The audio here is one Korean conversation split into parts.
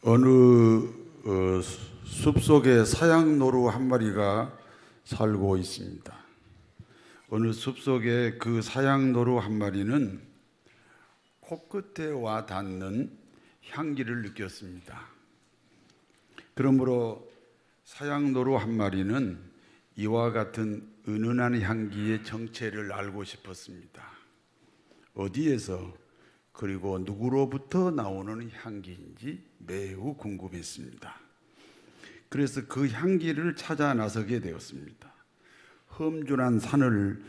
어느 숲속에 사양노루 한 마리가 살고 있습니다. 어느 숲속에 그 사양노루 한 마리는 코끝에 와 닿는 향기를 느꼈습니다. 그러므로 사양노루 한 마리는 이와 같은 은은한 향기의 정체를 알고 싶었습니다. 어디에서 그리고 누구로부터 나오는 향기인지 매우 궁금했습니다. 그래서 그 향기를 찾아 나서게 되었습니다. 험준한 산을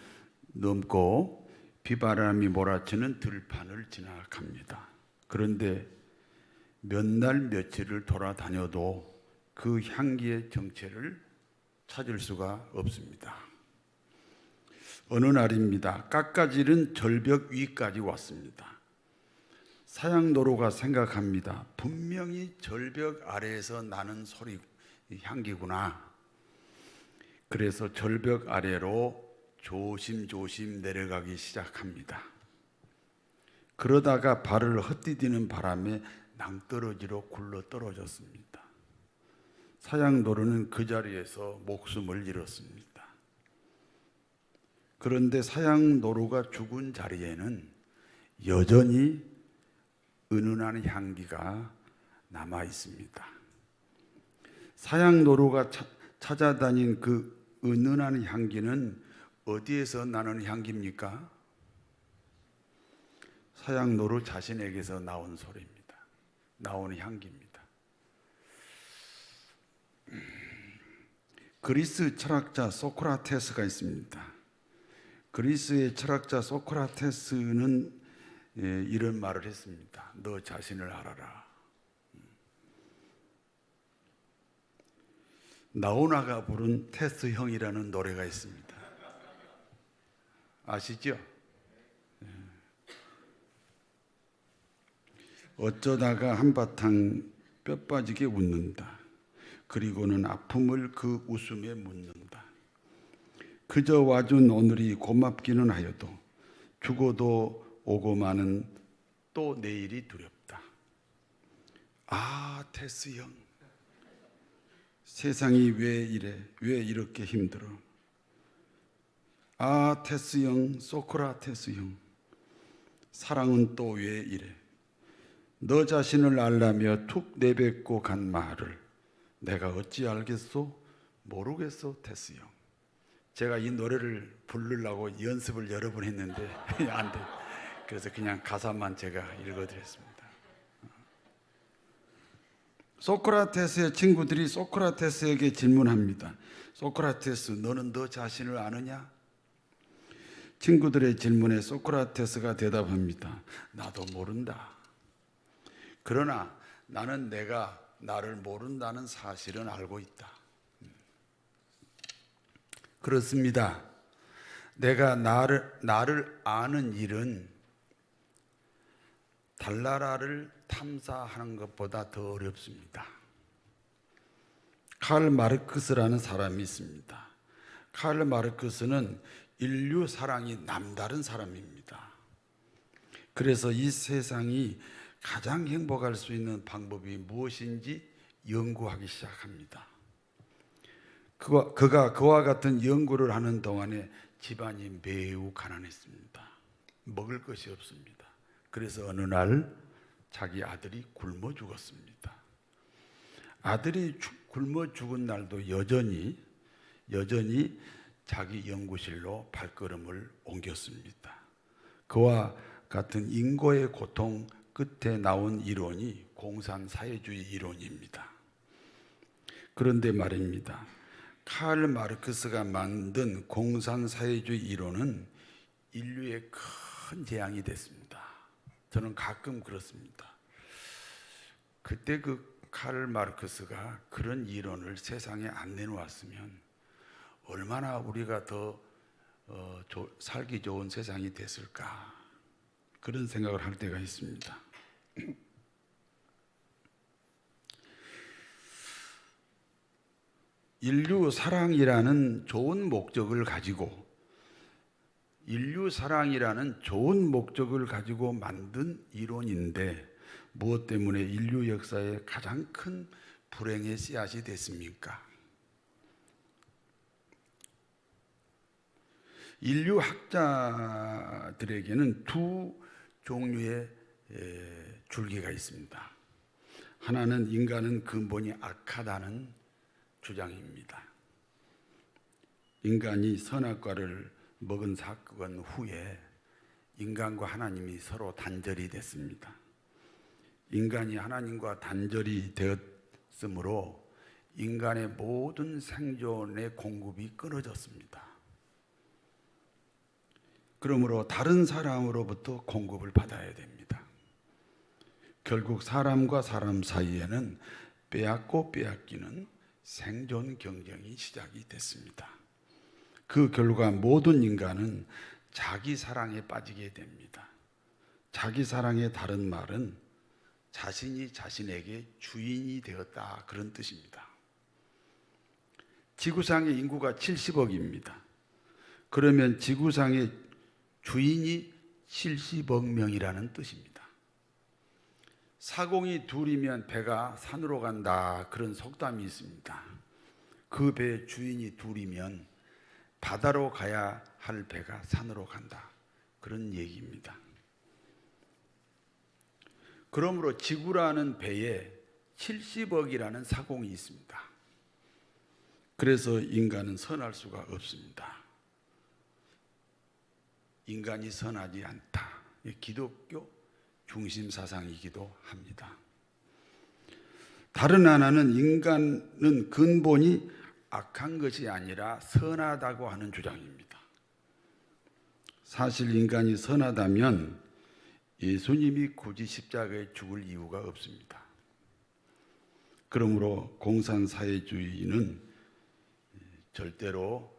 넘고 비바람이 몰아치는 들판을 지나갑니다. 그런데 몇 날 며칠을 돌아다녀도 그 향기의 정체를 찾을 수가 없습니다. 어느 날입니다. 깎아지른 절벽 위까지 왔습니다. 사양노루가 생각합니다. 분명히 절벽 아래에서 나는 소리, 향기구나. 그래서 절벽 아래로 조심조심 내려가기 시작합니다. 그러다가 발을 헛디디는 바람에 낭떠러지로 굴러 떨어졌습니다. 사양노루는 그 자리에서 목숨을 잃었습니다. 그런데 사양노루가 죽은 자리에는 여전히 은은한 향기가 남아 있습니다. 사양노루가 찾아다닌 그 은은한 향기는 어디에서 나는 향기입니까? 사양노루 자신에게서 나온 소리입니다. 나오는 향기입니다. 그리스 철학자 소크라테스가 있습니다. 그리스의 철학자 소크라테스는 이런 말을 했습니다. 너 자신을 알아라. 나훈아가 부른 테스 형이라는 노래가 있습니다. 아시죠? 어쩌다가 한바탕 뼈 빠지게 웃는다. 그리고는 아픔을 그 웃음에 묻는다. 그저 와준 오늘이 고맙기는 하여도 죽어도 오고 마는 또 내일이 두렵다. 아, 테스 형, 세상이 왜 이래? 왜 이렇게 힘들어? 아, 테스 형, 소크라테스 형, 사랑은 또 왜 이래? 너 자신을 알라며 툭 내뱉고 간 말을 내가 어찌 알겠소? 모르겠소, 테스 형. 제가 이 노래를 부르려고 연습을 여러 번 했는데 안 돼. 그래서 그냥 가사만 제가 읽어드렸습니다. 소크라테스의 친구들이 소크라테스에게 질문합니다. 소크라테스, 너는 너 자신을 아느냐? 친구들의 질문에 소크라테스가 대답합니다. 나도 모른다. 그러나 나는 내가 나를 모른다는 사실은 알고 있다. 그렇습니다. 내가 나를 아는 일은 달나라를 탐사하는 것보다 더 어렵습니다. 칼 마르크스라는 사람이 있습니다. 칼 마르크스는 인류 사랑이 남다른 사람입니다. 그래서 이 세상이 가장 행복할 수 있는 방법이 무엇인지 연구하기 시작합니다. 그가 그와 같은 연구를 하는 동안에 집안이 매우 가난했습니다. 먹을 것이 없습니다. 그래서 어느 날 자기 아들이 굶어 죽었습니다. 아들이 굶어 죽은 날도 여전히 자기 연구실로 발걸음을 옮겼습니다. 그와 같은 인고의 고통 끝에 나온 이론이 공산사회주의 이론입니다. 그런데 말입니다. 칼 마르크스가 만든 공산사회주의 이론은 인류의 큰 재앙이 됐습니다. 저는 가끔 그렇습니다. 그때 그 칼 마르크스가 그런 이론을 세상에 안 내놓았으면 얼마나 우리가 더 살기 좋은 세상이 됐을까, 그런 생각을 할 때가 있습니다. 인류 사랑이라는 좋은 목적을 가지고 만든 이론인데 무엇 때문에 인류 역사의 가장 큰 불행의 씨앗이 됐습니까? 인류 학자들에게는 두 종류의 줄기가 있습니다. 하나는 인간은 근본이 악하다는 주장입니다. 인간이 선악과를 먹은 사건 후에 인간과 하나님이 서로 단절이 됐습니다. 인간이 하나님과 단절이 되었으므로 인간의 모든 생존의 공급이 끊어졌습니다. 그러므로 다른 사람으로부터 공급을 받아야 됩니다. 결국 사람과 사람 사이에는 빼앗고 빼앗기는 생존 경쟁이 시작이 됐습니다. 그 결과 모든 인간은 자기 사랑에 빠지게 됩니다. 자기 사랑의 다른 말은 자신이 자신에게 주인이 되었다, 그런 뜻입니다. 지구상의 인구가 70억입니다. 그러면 지구상의 주인이 70억 명이라는 뜻입니다. 사공이 둘이면 배가 산으로 간다, 그런 속담이 있습니다. 그 배의 주인이 둘이면 바다로 가야 할 배가 산으로 간다, 그런 얘기입니다. 그러므로 지구라는 배에 70억이라는 사공이 있습니다. 그래서 인간은 선할 수가 없습니다. 인간이 선하지 않다, 기독교 중심 사상이기도 합니다. 다른 하나는 인간은 근본이 악한 것이 아니라 선하다고 하는 주장입니다. 사실 인간이 선하다면 예수님이 굳이 십자가에 죽을 이유가 없습니다. 그러므로 공산사회주의는 절대로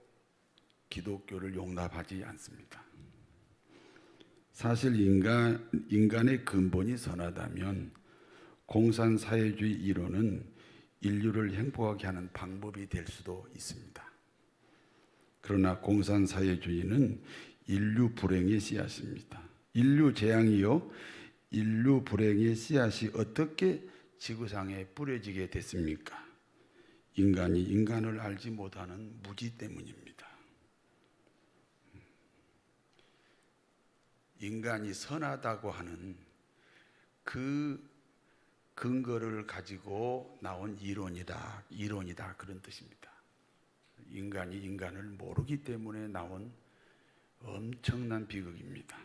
기독교를 용납하지 않습니다. 사실 인간의 근본이 선하다면 공산사회주의 이론은 인류를 행복하게 하는 방법이 될 수도 있습니다. 그러나 공산사회주의는 인류 불행의 씨앗입니다. 인류 재앙이요, 인류 불행의 씨앗이 어떻게 지구상에 뿌려지게 됐습니까? 인간이 인간을 알지 못하는 무지 때문입니다. 인간이 선하다고 하는 그 근거를 가지고 나온 이론이다 그런 뜻입니다. 인간이 인간을 모르기 때문에 나온 엄청난 비극입니다.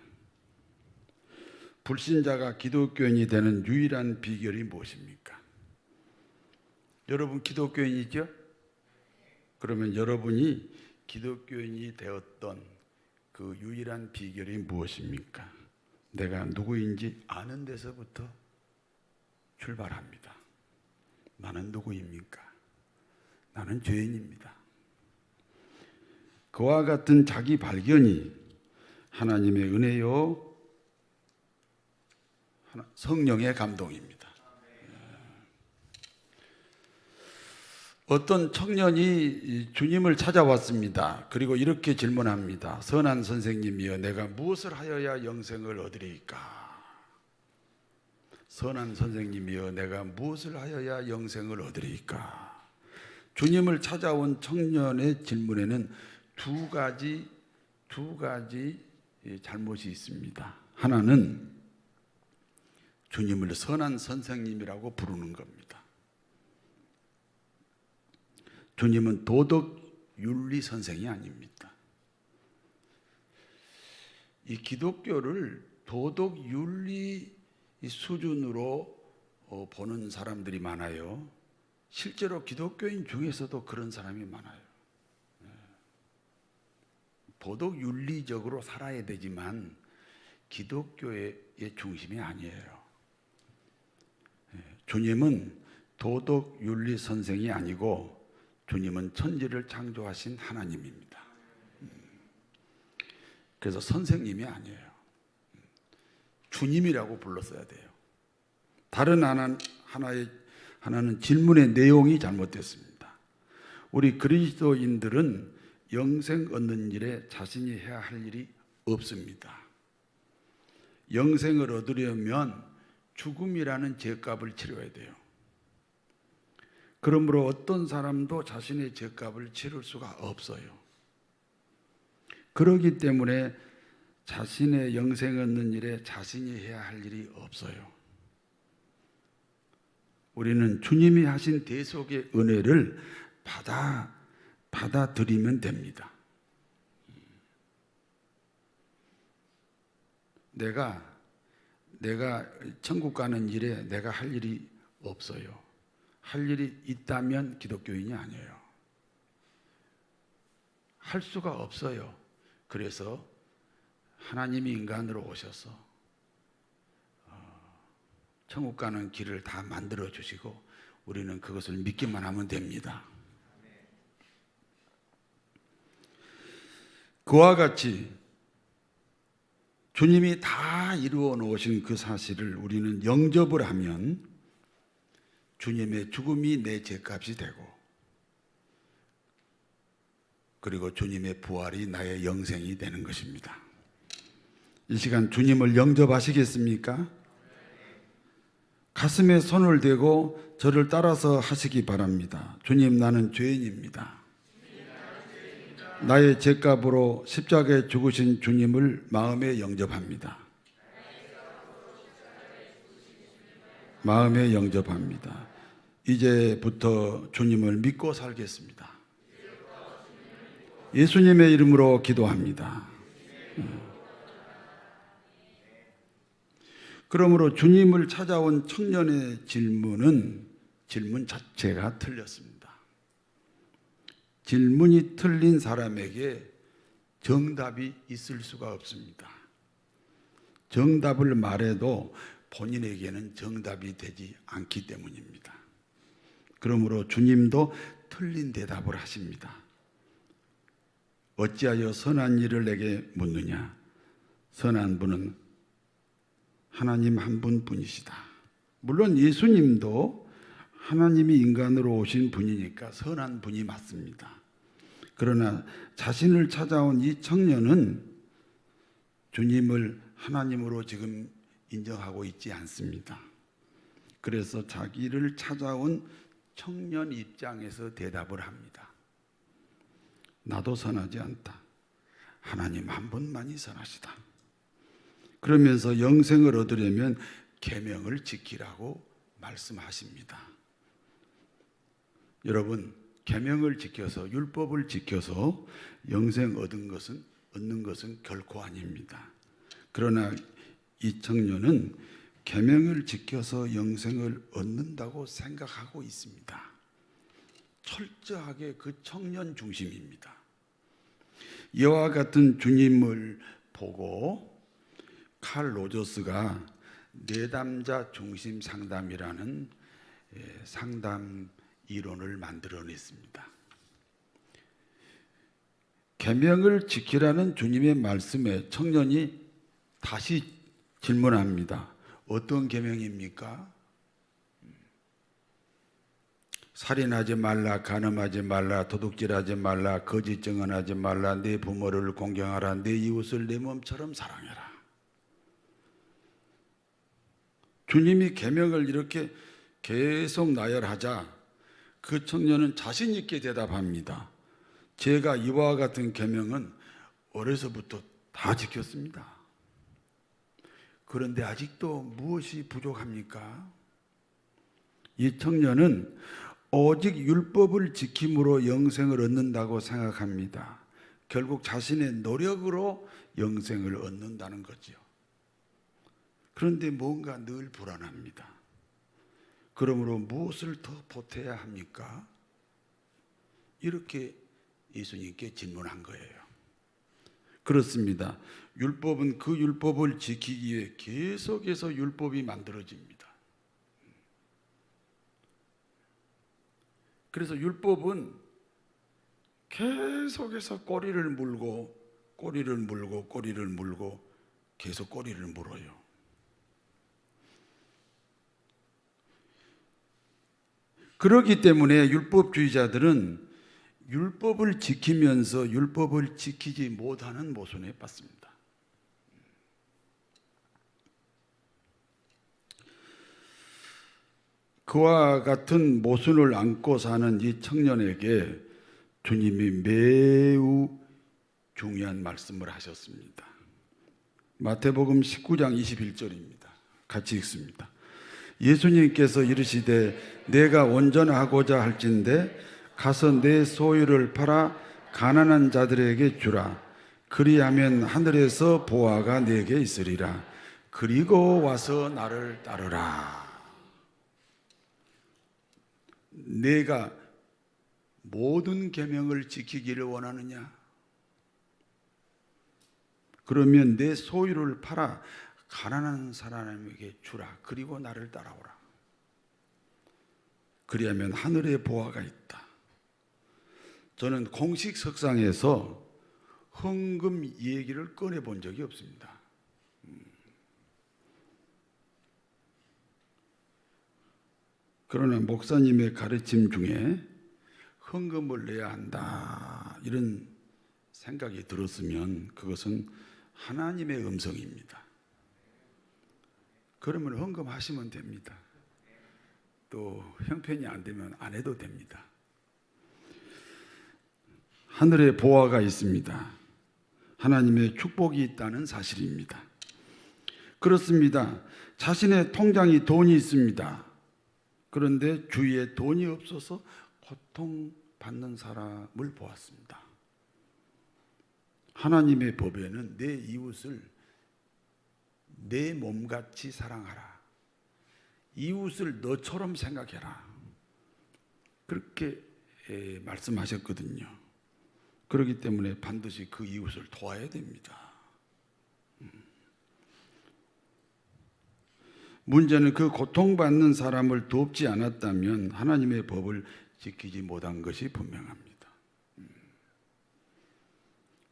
불신자가 기독교인이 되는 유일한 비결이 무엇입니까? 여러분 기독교인이죠? 그러면 여러분이 기독교인이 되었던 그 유일한 비결이 무엇입니까? 내가 누구인지 아는 데서부터 출발합니다. 나는 누구입니까? 나는 죄인입니다. 그와 같은 자기 발견이 하나님의 은혜요, 성령의 감동입니다. 어떤 청년이 주님을 찾아왔습니다. 그리고 이렇게 질문합니다. 선한 선생님이여, 내가 무엇을 하여야 영생을 얻으리까? 선한 선생님이여, 내가 무엇을 하여야 영생을 얻으리까? 주님을 찾아온 청년의 질문에는 두 가지 잘못이 있습니다. 하나는 주님을 선한 선생님이라고 부르는 겁니다. 주님은 도덕 윤리 선생이 아닙니다. 이 기독교를 도덕 윤리 수준으로 보는 사람들이 많아요. 실제로 기독교인 중에서도 그런 사람이 많아요. 도덕 윤리적으로 살아야 되지만 기독교의 중심이 아니에요. 주님은 도덕 윤리 선생이 아니고 주님은 천지를 창조하신 하나님입니다. 그래서 선생님이 아니에요. 주님이라고 불렀어야 돼요. 다른 하나는 질문의 내용이 잘못됐습니다. 우리 그리스도인들은 영생 얻는 일에 자신이 해야 할 일이 없습니다. 영생을 얻으려면 죽음이라는 죄값을 치러야 돼요. 그러므로 어떤 사람도 자신의 죄값을 치를 수가 없어요. 그렇기 때문에 자신의 영생 얻는 일에 자신이 해야 할 일이 없어요. 우리는 주님이 하신 대속의 은혜를 받아들이면 됩니다. 내가 천국 가는 일에 내가 할 일이 없어요. 할 일이 있다면 기독교인이 아니에요. 할 수가 없어요. 그래서 하나님이 인간으로 오셔서 천국 가는 길을 다 만들어 주시고 우리는 그것을 믿기만 하면 됩니다. 그와 같이 주님이 다 이루어 놓으신 그 사실을 우리는 영접을 하면 주님의 죽음이 내 죄값이 되고 그리고 주님의 부활이 나의 영생이 되는 것입니다. 이 시간 주님을 영접하시겠습니까? 가슴에 손을 대고 저를 따라서 하시기 바랍니다. 주님, 나는 죄인입니다. 나의 죄값으로 십자가에 죽으신 주님을 마음에 영접합니다. 마음에 영접합니다. 이제부터 주님을 믿고 살겠습니다. 예수님의 이름으로 기도합니다. 그러므로 주님을 찾아온 청년의 질문 자체가 틀렸습니다. 질문이 틀린 사람에게 정답이 있을 수가 없습니다. 정답을 말해도 본인에게는 정답이 되지 않기 때문입니다. 그러므로 주님도 틀린 대답을 하십니다. 어찌하여 선한 일을 내게 묻느냐? 선한 분은 하나님 한 분뿐이시다. 물론 예수님도 하나님이 인간으로 오신 분이니까 선한 분이 맞습니다. 그러나 자신을 찾아온 이 청년은 주님을 하나님으로 지금 인정하고 있지 않습니다. 그래서 자기를 찾아온 청년 입장에서 대답을 합니다. 나도 선하지 않다. 하나님 한 분만이 선하시다. 그러면서 영생을 얻으려면 계명을 지키라고 말씀하십니다. 여러분, 계명을 지켜서 율법을 지켜서 영생 얻는 것은 결코 아닙니다. 그러나 이 청년은 계명을 지켜서 영생을 얻는다고 생각하고 있습니다. 철저하게 그 청년 중심입니다. 이와 같은 주님을 보고 칼 로저스가 내담자 중심 상담이라는 상담 이론을 만들어냈습니다. 계명을 지키라는 주님의 말씀에 청년이 다시 질문합니다. 어떤 계명입니까? 살인하지 말라, 간음하지 말라, 도둑질하지 말라, 거짓 증언하지 말라, 내 부모를 공경하라, 내 이웃을 내 몸처럼 사랑해라. 주님이 계명을 이렇게 계속 나열하자 그 청년은 자신 있게 대답합니다. 제가 이와 같은 계명은 어려서부터 다 지켰습니다. 그런데 아직도 무엇이 부족합니까? 이 청년은 오직 율법을 지킴으로 영생을 얻는다고 생각합니다. 결국 자신의 노력으로 영생을 얻는다는 거죠. 그런데 뭔가 늘 불안합니다. 그러므로 무엇을 더 보태야 합니까? 이렇게 예수님께 질문한 거예요. 그렇습니다. 율법은 그 율법을 지키기 위해 계속해서 율법이 만들어집니다. 그래서 율법은 계속해서 꼬리를 물고 계속 꼬리를 물어요. 그렇기 때문에 율법주의자들은 율법을 지키면서 율법을 지키지 못하는 모순에 빠집니다. 그와 같은 모순을 안고 사는 이 청년에게 주님이 매우 중요한 말씀을 하셨습니다. 마태복음 19장 21절입니다. 같이 읽습니다. 예수님께서 이르시되 내가 온전하고자 할진대 가서 내 소유를 팔아 가난한 자들에게 주라. 그리하면 하늘에서 보화가 내게 있으리라. 그리고 와서 나를 따르라. 내가 모든 계명을 지키기를 원하느냐? 그러면 내 소유를 팔아 가난한 사람에게 주라. 그리고 나를 따라오라. 그리하면 하늘에 보화가 있다. 저는 공식 석상에서 헌금 얘기를 꺼내본 적이 없습니다. 그러나 목사님의 가르침 중에 헌금을 내야 한다 이런 생각이 들었으면 그것은 하나님의 음성입니다. 그러면 헌금하시면 됩니다. 또 형편이 안 되면 안 해도 됩니다. 하늘에 보화가 있습니다. 하나님의 축복이 있다는 사실입니다. 그렇습니다. 자신의 통장에 돈이 있습니다. 그런데 주위에 돈이 없어서 고통받는 사람을 보았습니다. 하나님의 법에는 내 이웃을 내 몸같이 사랑하라. 이웃을 너처럼 생각해라. 그렇게 말씀하셨거든요. 그렇기 때문에 반드시 그 이웃을 도와야 됩니다. 문제는 그 고통받는 사람을 돕지 않았다면 하나님의 법을 지키지 못한 것이 분명합니다.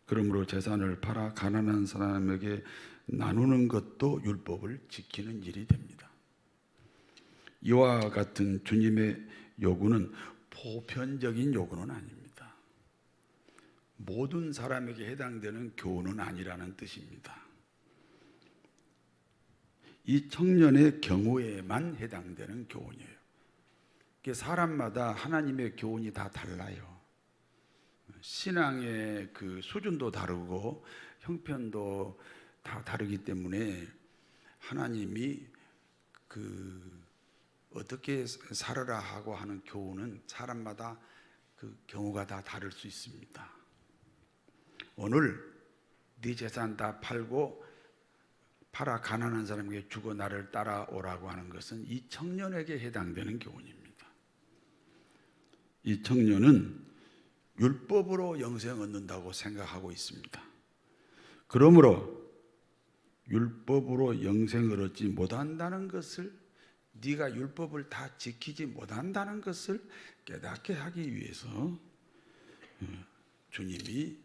그러므로 재산을 팔아 가난한 사람에게 나누는 것도 율법을 지키는 일이 됩니다. 이와 같은 주님의 요구는 보편적인 요구는 아닙니다. 모든 사람에게 해당되는 교훈은 아니라는 뜻입니다. 이 청년의 경우에만 해당되는 교훈이에요. 사람마다 하나님의 교훈이 다 달라요. 신앙의 그 수준도 다르고 형편도 다 다르기 때문에 하나님이 어떻게 살아라 하고 하는 교훈은 사람마다 그 경우가 다 다를 수 있습니다. 오늘 네 재산 다 팔아 가난한 사람에게 주고 나를 따라오라고 하는 것은 이 청년에게 해당되는 교훈입니다. 이 청년은 율법으로 영생 얻는다고 생각하고 있습니다. 그러므로 율법으로 영생을 얻지 못한다는 것을, 네가 율법을 다 지키지 못한다는 것을 깨닫게 하기 위해서 주님이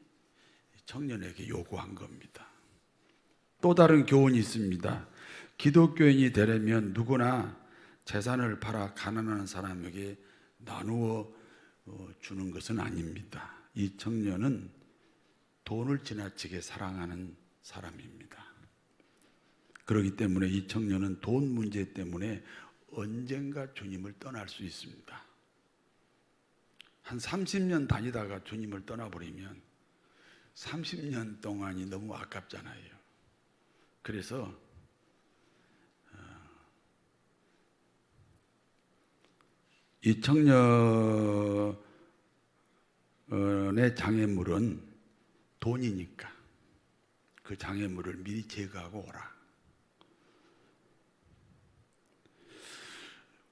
청년에게 요구한 겁니다. 또 다른 교훈이 있습니다. 기독교인이 되려면 누구나 재산을 팔아 가난한 사람에게 나누어 주는 것은 아닙니다. 이 청년은 돈을 지나치게 사랑하는 사람입니다. 그렇기 때문에 이 청년은 돈 문제 때문에 언젠가 주님을 떠날 수 있습니다. 한 30년 다니다가 주님을 떠나버리면 30년 동안이 너무 아깝잖아요. 그래서 이 청년의 장애물은 돈이니까 그 장애물을 미리 제거하고 오라.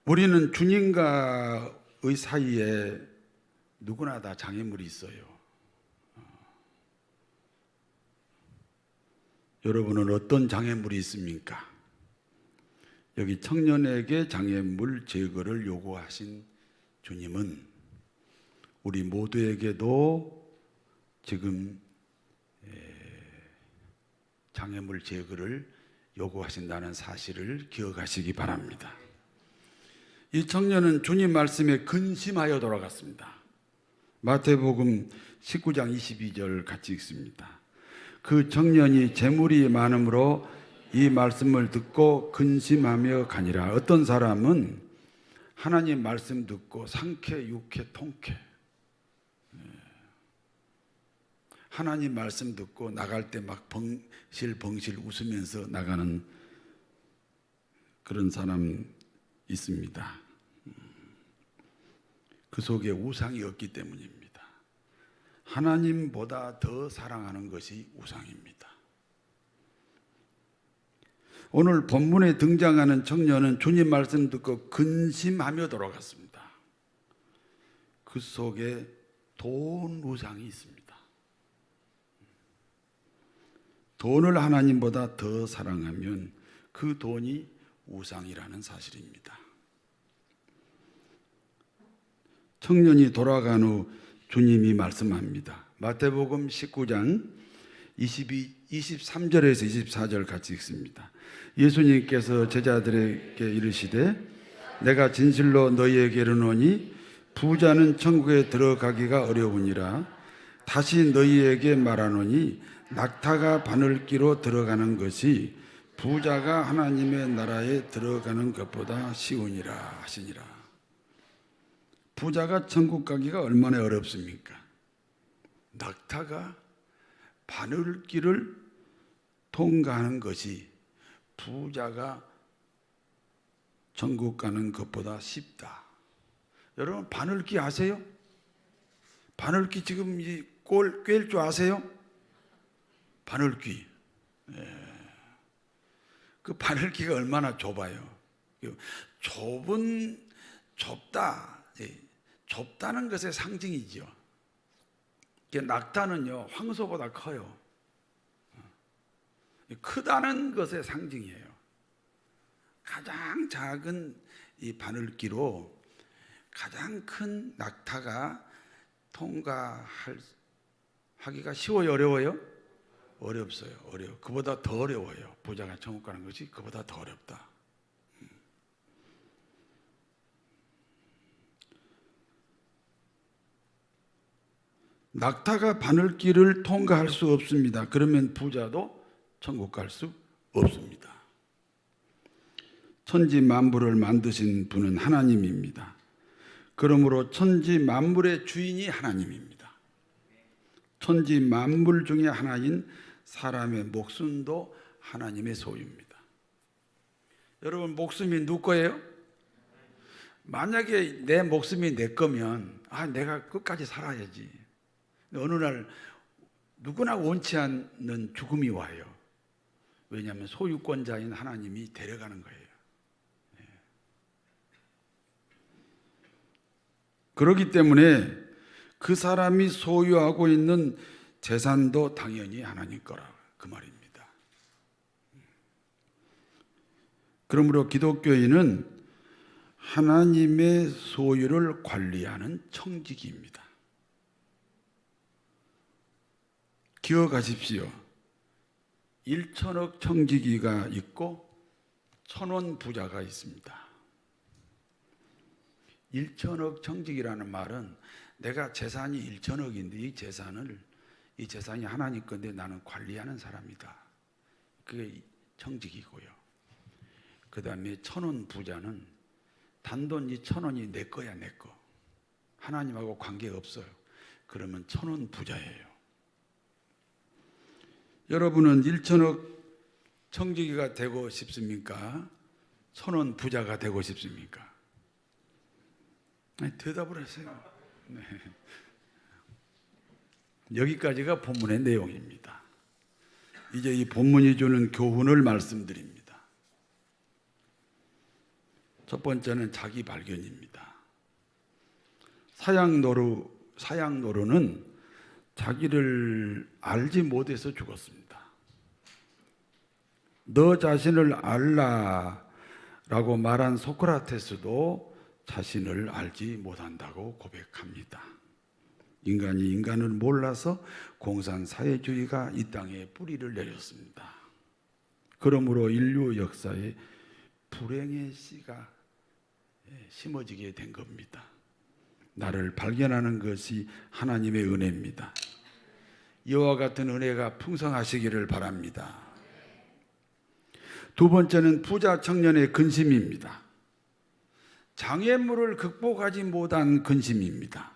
우리는 주님과의 사이에 누구나 다 장애물이 있어요. 여러분은 어떤 장애물이 있습니까? 여기 청년에게 장애물 제거를 요구하신 주님은 우리 모두에게도 지금 장애물 제거를 요구하신다는 사실을 기억하시기 바랍니다. 이 청년은 주님 말씀에 근심하여 돌아갔습니다. 마태복음 19장 22절 같이 읽습니다. 그 청년이 재물이 많음으로 이 말씀을 듣고 근심하며 가니라. 어떤 사람은 하나님 말씀 듣고 상쾌, 유쾌, 통쾌. 하나님 말씀 듣고 나갈 때 막 벙실벙실 웃으면서 나가는 그런 사람 있습니다. 그 속에 우상이 없기 때문입니다. 하나님보다 더 사랑하는 것이 우상입니다. 오늘 본문에 등장하는 청년은 주님 말씀 듣고 근심하며 돌아갔습니다. 그 속에 돈 우상이 있습니다. 돈을 하나님보다 더 사랑하면 그 돈이 우상이라는 사실입니다. 청년이 돌아간 후 주님이 말씀합니다. 마태복음 19장 23절에서 24절 같이 읽습니다. 예수님께서 제자들에게 이르시되 내가 진실로 너희에게 이르노니 부자는 천국에 들어가기가 어려우니라. 다시 너희에게 말하노니 낙타가 바늘기로 들어가는 것이 부자가 하나님의 나라에 들어가는 것보다 쉬우니라 하시니라. 부자가 천국 가기가 얼마나 어렵습니까? 낙타가 바늘길을 통과하는 것이 부자가 천국 가는 것보다 쉽다. 여러분 바늘길 아세요? 바늘길 지금 꿰일 줄 아세요? 바늘길. 그 바늘길가 얼마나 좁아요. 좁다. 좁다는 것의 상징이죠. 낙타는요 황소보다 커요. 크다는 것의 상징이에요. 가장 작은 이 바늘기로 가장 큰 낙타가 통과하기가 쉬워요, 어려워요? 어렵어요. 그보다 더 어려워요. 부자가 천국 가는 것이 그보다 더 어렵다. 낙타가 바늘길을 통과할 수 없습니다. 그러면 부자도 천국 갈 수 없습니다. 천지 만물을 만드신 분은 하나님입니다. 그러므로 천지 만물의 주인이 하나님입니다. 천지 만물 중에 하나인 사람의 목숨도 하나님의 소유입니다. 여러분 목숨이 누구 거예요? 만약에 내 목숨이 내 거면 내가 끝까지 살아야지. 어느 날 누구나 원치 않는 죽음이 와요. 왜냐하면 소유권자인 하나님이 데려가는 거예요. 그렇기 때문에 그 사람이 소유하고 있는 재산도 당연히 하나님 거라 그 말입니다. 그러므로 기독교인은 하나님의 소유를 관리하는 청지기입니다. 기억하십시오. 1천억 청지기가 있고 1,000원 부자가 있습니다. 1천억 청지기라는 말은 내가 재산이 1천억인데 이 재산이 하나님 건데 나는 관리하는 사람이다. 그게 청지기고요. 그 다음에 1,000원 부자는 단돈 이 1,000원이 내 거야, 내 거. 하나님하고 관계가 없어요. 그러면 1,000원 부자예요. 여러분은 1천억 청지기가 되고 싶습니까? 1,000원 부자가 되고 싶습니까? 대답을 하세요. 네. 여기까지가 본문의 내용입니다. 이제 이 본문이 주는 교훈을 말씀드립니다. 첫 번째는 자기 발견입니다. 사양노루는 자기를 알지 못해서 죽었습니다. 너 자신을 알라라고 말한 소크라테스도 자신을 알지 못한다고 고백합니다. 인간이 인간을 몰라서 공산사회주의가 이 땅에 뿌리를 내렸습니다. 그러므로 인류 역사에 불행의 씨가 심어지게 된 겁니다. 나를 발견하는 것이 하나님의 은혜입니다. 이와 같은 은혜가 풍성하시기를 바랍니다. 두 번째는 부자 청년의 근심입니다. 장애물을 극복하지 못한 근심입니다.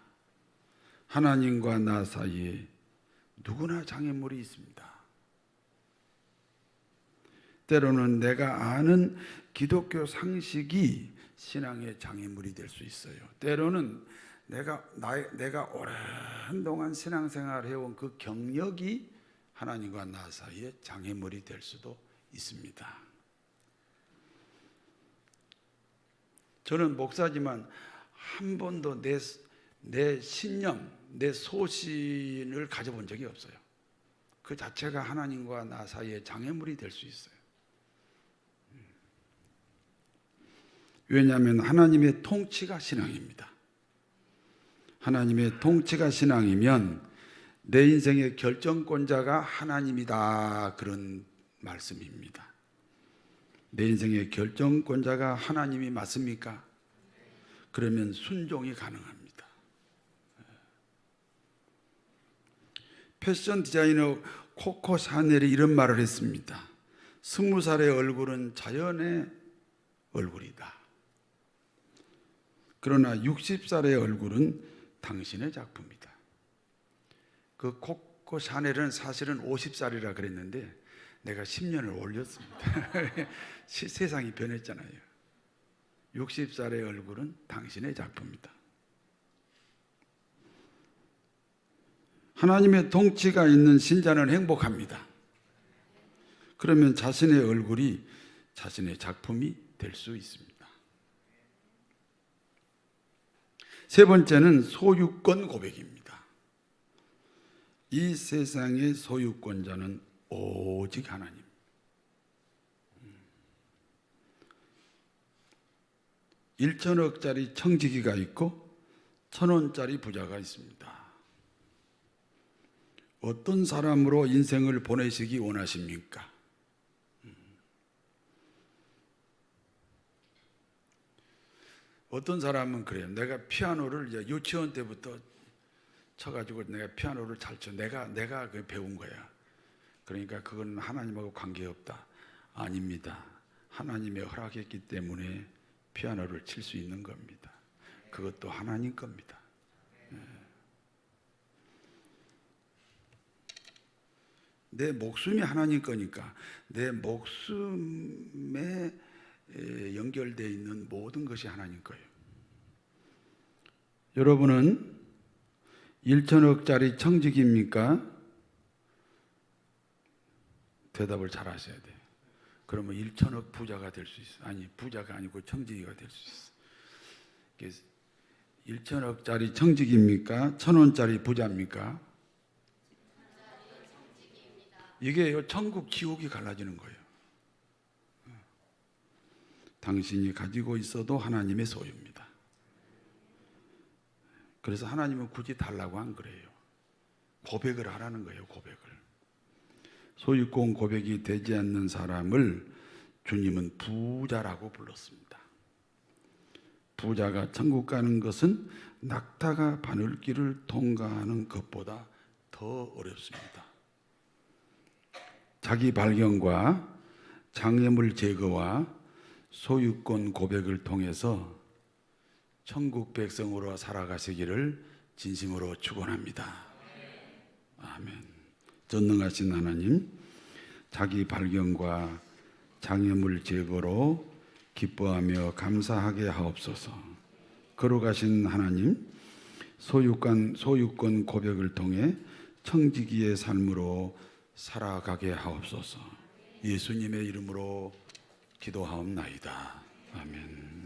하나님과 나 사이에 누구나 장애물이 있습니다. 때로는 내가 아는 기독교 상식이 신앙의 장애물이 될 수 있어요. 때로는 내가 오랜 동안 신앙생활을 해온 그 경력이 하나님과 나 사이에 장애물이 될 수도 있습니다. 저는 목사지만 한 번도 내 신념, 내 소신을 가져본 적이 없어요. 그 자체가 하나님과 나 사이에 장애물이 될 수 있어요. 왜냐하면 하나님의 통치가 신앙입니다. 하나님의 통치가 신앙이면 내 인생의 결정권자가 하나님이다, 그런 말씀입니다. 내 인생의 결정권자가 하나님이 맞습니까? 그러면 순종이 가능합니다. 패션 디자이너 코코 샤넬이 이런 말을 했습니다. 20살의 얼굴은 자연의 얼굴이다. 그러나 60살의 얼굴은 당신의 작품이다. 그 코코 샤넬은 사실은 50살이라 그랬는데 내가 10년을 올렸습니다. 세상이 변했잖아요. 60살의 얼굴은 당신의 작품이다. 하나님의 통치가 있는 신자는 행복합니다. 그러면 자신의 얼굴이 자신의 작품이 될 수 있습니다. 세 번째는 소유권 고백입니다. 이 세상의 소유권자는 오직 하나님. 1천억짜리 청지기가 있고 1,000원짜리 부자가 있습니다. 어떤 사람으로 인생을 보내시기 원하십니까? 어떤 사람은 그래요. 내가 피아노를 이제 유치원 때부터 쳐가지고 내가 피아노를 잘 쳐. 내가 그 배운 거야. 그러니까 그건 하나님하고 관계없다. 아닙니다. 하나님의 허락했기 때문에 피아노를 칠 수 있는 겁니다. 그것도 하나님 겁니다. 내 목숨이 하나님 거니까 내 목숨에 연결되어 있는 모든 것이 하나님 거예요. 여러분은 1천억짜리 청직입니까? 대답을 잘 하셔야 돼요. 그러면 1천억 부자가 될 수 있어요. 아니, 부자가 아니고 청지기가 될 수 있어요. 1천억짜리 청직입니까? 1,000원짜리 부자입니까? 이게 천국 지옥이 갈라지는 거예요. 당신이 가지고 있어도 하나님의 소유입니다. 그래서 하나님은 굳이 달라고 한 거예요. 고백을 하라는 거예요. 고백을. 소유권 고백이 되지 않는 사람을 주님은 부자라고 불렀습니다. 부자가 천국 가는 것은 낙타가 바늘길을 통과하는 것보다 더 어렵습니다. 자기 발견과 장애물 제거와 소유권 고백을 통해서 천국 백성으로 살아가시기를 진심으로 축원합니다. 아멘. 전능하신 하나님, 자기 발견과 장애물 제거로 기뻐하며 감사하게 하옵소서. 걸어가신 하나님, 소유권 고백을 통해 청지기의 삶으로 살아가게 하옵소서. 예수님의 이름으로 기도하옵나이다. 아멘.